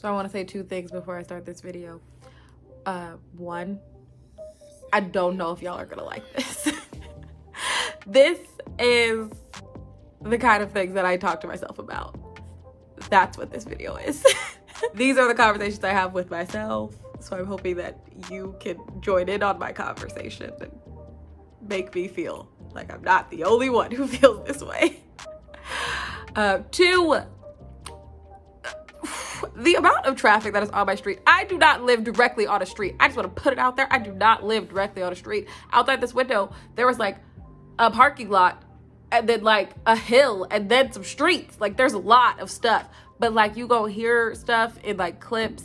So I want to say two things before I start this video. One, I don't know if y'all are gonna like this. This is the kind of things that I talk to myself about. That's what this video is. These are the conversations I have with myself. So I'm hoping that you can join in on my conversation and make me feel like I'm not the only one who feels this way. Two, the amount of traffic that is on my street. I do not live directly on a street. I just want to put it out there. I do not live directly on a street. Outside this window, there was like a parking lot and then like a hill and then some streets. Like there's a lot of stuff. But like you go hear stuff in like clips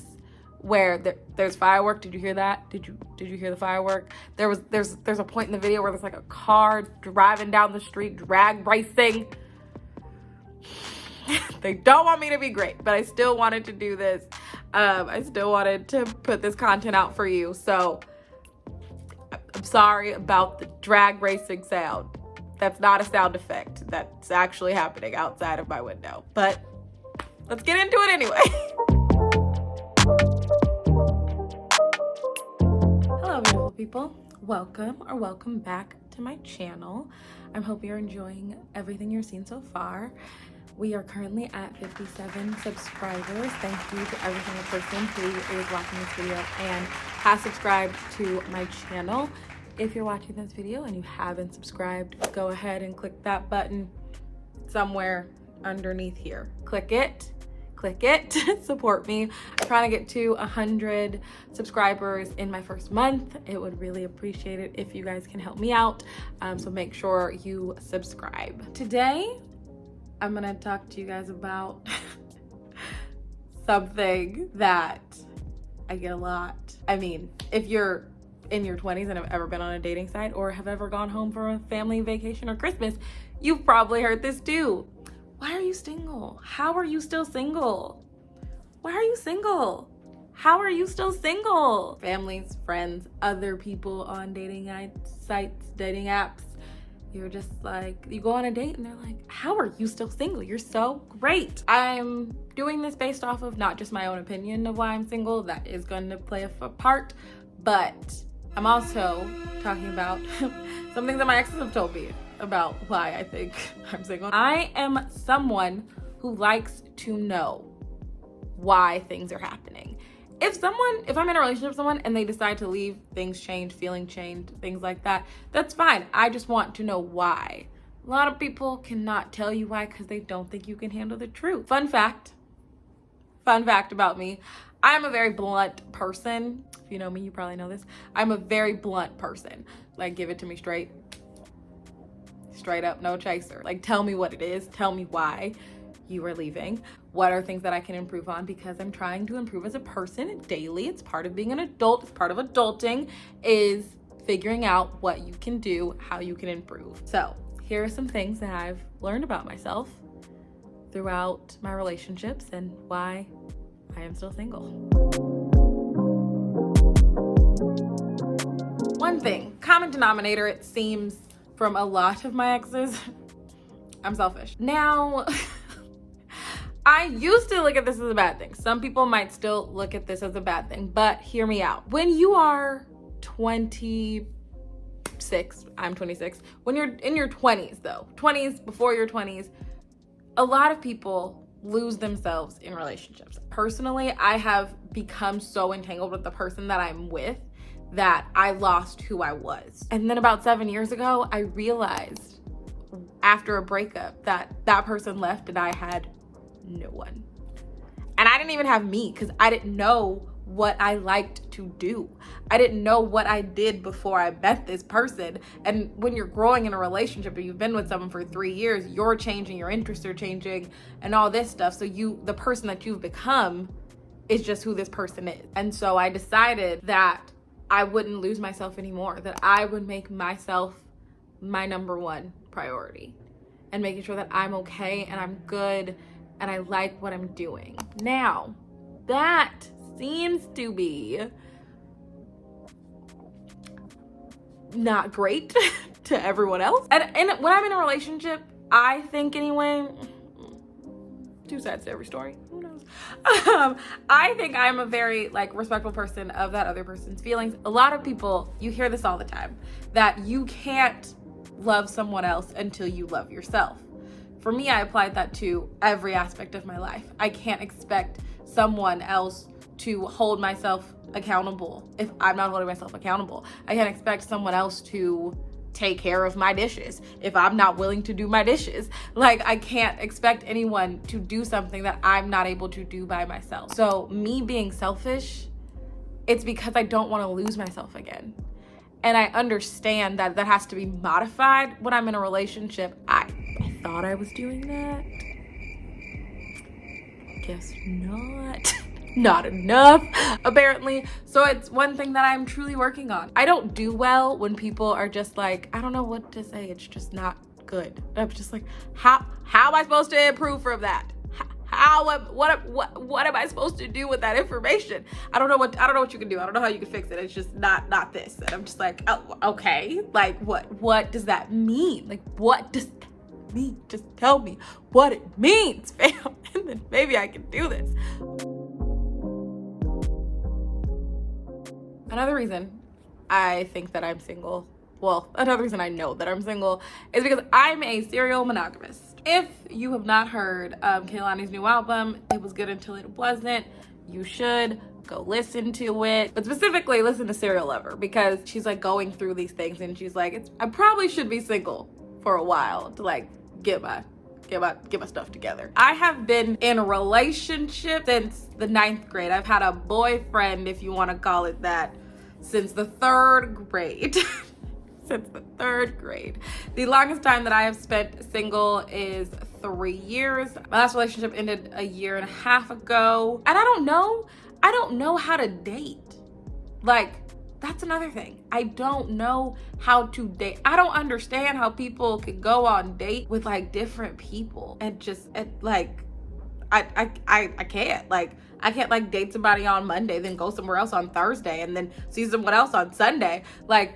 where there's firework. Did you hear that? Did you hear the firework? There's a point in the video where there's like a car driving down the street, drag racing. They don't want me to be great, but I still wanted to do this. I still wanted to put this content out for you. So I'm sorry about the drag racing sound. That's not a sound effect. That's actually happening outside of my window. But let's get into it anyway. Hello, beautiful people. Welcome back to my channel. I hope you're enjoying everything you're seeing so far. We are currently at 57 subscribers. Thank you to every single person who is watching this video and has subscribed to my channel. If you're watching this video and you haven't subscribed, go ahead and click that button somewhere underneath here. Click it, support me. I'm trying to get to 100 subscribers in my first month. It would really appreciate it if you guys can help me out. So make sure you subscribe. Today, I'm gonna talk to you guys about something that I get a lot. I mean, if you're in your 20s and have ever been on a dating site or have ever gone home for a family vacation or Christmas, you've probably heard this too. Why are you single? How are you still single? Why are you single? How are you still single? Families, friends, other people on dating sites, dating apps. You're just like, you go on a date and they're like, how are you still single? You're so great. I'm doing this based off of not just my own opinion of why I'm single. That is going to play a part, but I'm also talking about something that my exes have told me about why I think I'm single. I am someone who likes to know why things are happening. If I'm in a relationship with someone and they decide to leave, things change, feeling change, things like that, that's fine. I just want to know why. A lot of people cannot tell you why because they don't think you can handle the truth. Fun fact about me, I'm a very blunt person. If you know me, you probably know this. I'm a very blunt person. Like, give it to me straight up, no chaser. Like, tell me what it is. Tell me why you are leaving. What are things that I can improve on? Because I'm trying to improve as a person daily. It's part of being an adult. It's part of adulting, is figuring out what you can do, how you can improve. So here are some things that I've learned about myself throughout my relationships and why I am still single. One thing, common denominator, it seems, from a lot of my exes, I'm selfish. Now, I used to look at this as a bad thing. Some people might still look at this as a bad thing, but hear me out. When you are 26, I'm 26, when you're in your 20s though, 20s, before your 20s, a lot of people lose themselves in relationships. Personally, I have become so entangled with the person that I'm with that I lost who I was. And then about 7 years ago, I realized after a breakup that that person left and I had no one. And I didn't even have me because I didn't know what I liked to do. I didn't know what I did before I met this person. And when you're growing in a relationship or you've been with someone for 3 years, you're changing, your interests are changing and all this stuff. So the person that you've become is just who this person is. And so I decided that I wouldn't lose myself anymore, that I would make myself my number one priority and making sure that I'm okay and I'm good and I like what I'm doing. Now, that seems to be not great to everyone else. And when I'm in a relationship, I think anyway, two sides to every story, who knows? I think I'm a very like respectful person of that other person's feelings. A lot of people, you hear this all the time, that you can't love someone else until you love yourself. For me, I applied that to every aspect of my life. I can't expect someone else to hold myself accountable if I'm not holding myself accountable. I can't expect someone else to take care of my dishes if I'm not willing to do my dishes. Like, I can't expect anyone to do something that I'm not able to do by myself. So me being selfish, it's because I don't want to lose myself again. And I understand that that has to be modified when I'm in a relationship. I thought I was doing that. Guess not. Not enough, apparently. So it's one thing that I'm truly working on. I don't do well when people are just like, I don't know what to say. It's just not good. I'm just like, how am I supposed to improve from that? What am I supposed to do with that information? I don't know what you can do. I don't know how you can fix it. It's just not this. And I'm just like, oh, okay. Like, what does that mean? Like, what does that mean? Just tell me what it means, fam. And then maybe I can do this. Another reason I think that I'm single, well, another reason I know that I'm single is because I'm a serial monogamist. If you have not heard Kehlani's new album, It Was Good Until It Wasn't, you should go listen to it. But specifically listen to Serial Lover, because she's like going through these things and she's like, I probably should be single for a while to like get my stuff together. I have been in a relationship since the 9th grade. I've had a boyfriend, if you want to call it that, since the 3rd grade. Since the 3rd grade. The longest time that I have spent single is 3 years. My last relationship ended a year and a half ago. And I don't know how to date. Like, that's another thing. I don't know how to date. I don't understand how people could go on date with like different people and just like, I can't. Like, I can't like date somebody on Monday, then go somewhere else on Thursday, and then see someone else on Sunday. Like,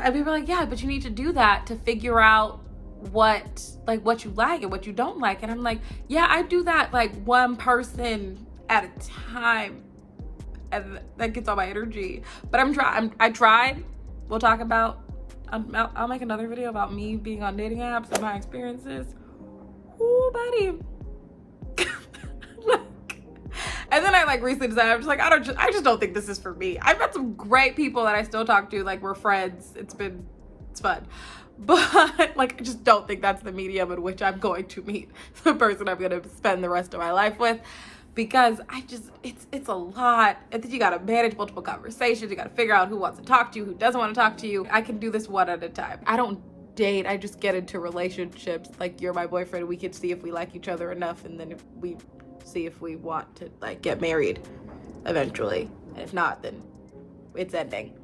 and people are like, yeah, but you need to do that to figure out what you like and what you don't like. And I'm like, yeah, I do that like one person at a time, and that gets all my energy. But I tried. We'll talk about, I'll make another video about me being on dating apps and my experiences. Ooh, buddy. And then I like recently decided, I'm just like, I just don't think this is for me. I've met some great people that I still talk to, like we're friends. It's fun. But like, I just don't think that's the medium in which I'm going to meet the person I'm going to spend the rest of my life with. Because it's a lot. And then you gotta manage multiple conversations. You gotta figure out who wants to talk to you, who doesn't want to talk to you. I can do this one at a time. I don't date, I just get into relationships. Like, you're my boyfriend, we can see if we like each other enough, and then if we see if we want to like get married eventually. If not, then it's ending.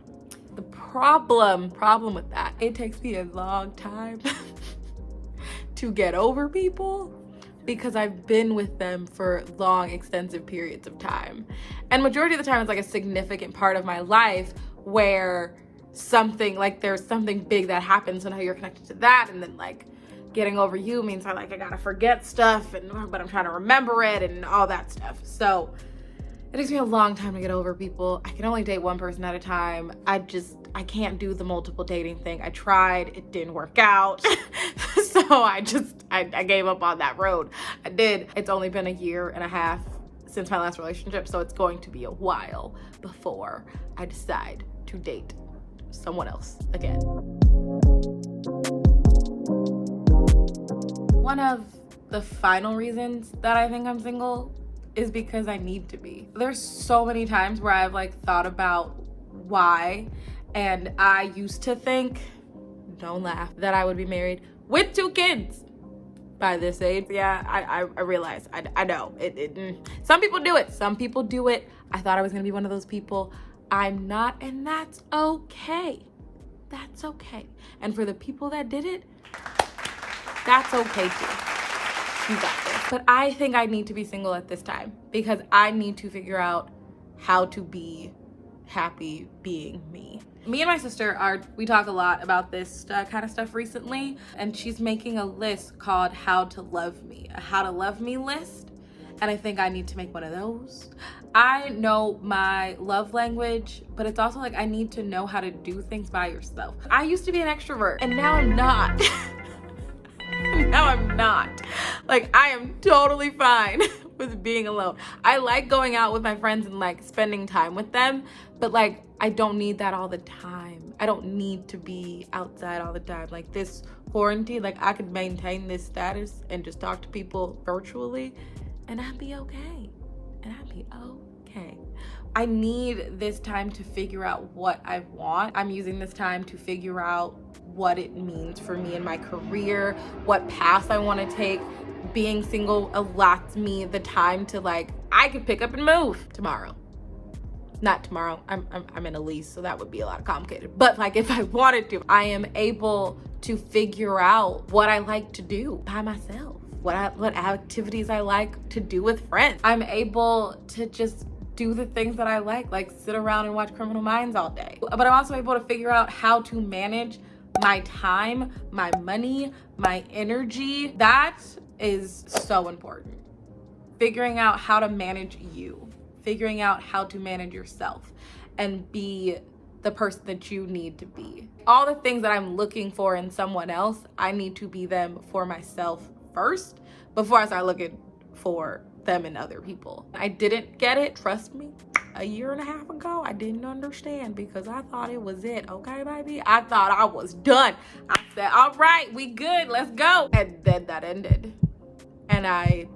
The problem with that, it takes me a long time to get over people, because I've been with them for long, extensive periods of time. And majority of the time, it's like a significant part of my life where something, like there's something big that happens, and how you're connected to that. And then like getting over you means I gotta forget stuff, but I'm trying to remember it and all that stuff. So it takes me a long time to get over people. I can only date one person at a time. I can't do the multiple dating thing. I tried, it didn't work out. So I gave up on that road. I did. It's only been a year and a half since my last relationship, so it's going to be a while before I decide to date someone else again. One of the final reasons that I think I'm single is because I need to be. There's so many times where I've like thought about why, and I used to think, don't laugh, that I would be married with 2 kids by this age. Yeah, I realize, I know, some people do it. Some people do it. I thought I was gonna be one of those people. I'm not, and that's okay. That's okay. And for the people that did it, that's okay too. You got this. But I think I need to be single at this time, because I need to figure out how to be happy being me. Me and my sister we talk a lot about this kind of stuff recently, and she's making a list called How to Love Me, a How to Love Me list. And I think I need to make one of those. I know my love language, but it's also like I need to know how to do things by yourself. I used to be an extrovert and now I'm not. Now I'm not. Like, I am totally fine with being alone. I like going out with my friends and like spending time with them, but like I don't need that all the time. I don't need to be outside all the time. Like this quarantine, like I could maintain this status and just talk to people virtually and I'd be okay. I need this time to figure out what I want. I'm using this time to figure out what it means for me in my career, what path I want to take. Being single allots me the time to like, I could pick up and move tomorrow. Not tomorrow, I'm in a lease, so that would be a lot complicated. But like if I wanted to, I am able to figure out what I like to do by myself, what activities I like to do with friends. I'm able to just do the things that I like sit around and watch Criminal Minds all day. But I'm also able to figure out how to manage my time, my money, my energy. That is so important. Figuring out how to manage you, figuring out how to manage yourself and be the person that you need to be. All the things that I'm looking for in someone else, I need to be them for myself first before I start looking for them and other people. I didn't get it, trust me. A year and a half ago, I didn't understand because I thought it was it, okay, baby? I thought I was done. I said, all right, we good, let's go. And then that ended. And I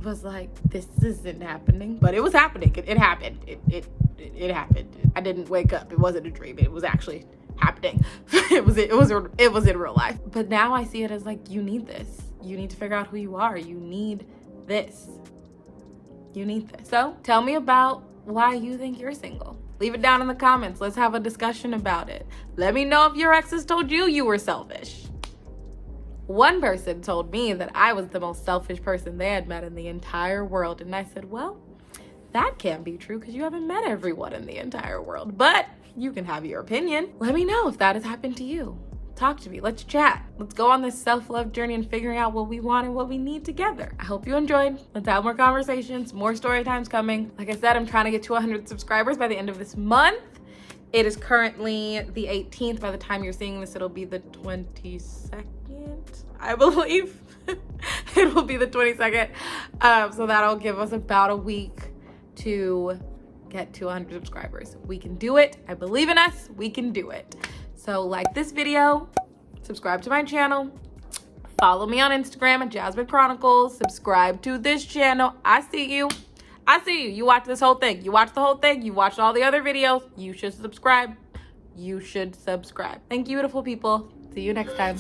was like, this isn't happening, but it was happening. It happened. It happened. I didn't wake up. It wasn't a dream. It was actually happening. It was in real life. But now I see it as like, you need this. You need to figure out who you are. You need this. You need this. So tell me about why you think you're single. Leave it down in the comments. Let's have a discussion about it. Let me know if your exes told you were selfish. One person told me that I was the most selfish person they had met in the entire world. And I said, well, that can't be true because you haven't met everyone in the entire world. But you can have your opinion. Let me know if that has happened to you. Talk to me. Let's chat. Let's go on this self-love journey and figuring out what we want and what we need together. I hope you enjoyed. Let's have more conversations, more story times coming. Like I said, I'm trying to get to 100 subscribers by the end of this month. It is currently the 18th. By the time you're seeing this, it'll be the 22nd, I believe. It will be the 22nd. So that'll give us about a week to get to 100 subscribers. We can do it. I believe in us. We can do it. So like this video, subscribe to my channel, follow me on Instagram at Jasmin Chronicles, subscribe to this channel. I see you. You watch this whole thing. You watch the whole thing. You watched all the other videos. You should subscribe. Thank you, beautiful people. See you next time.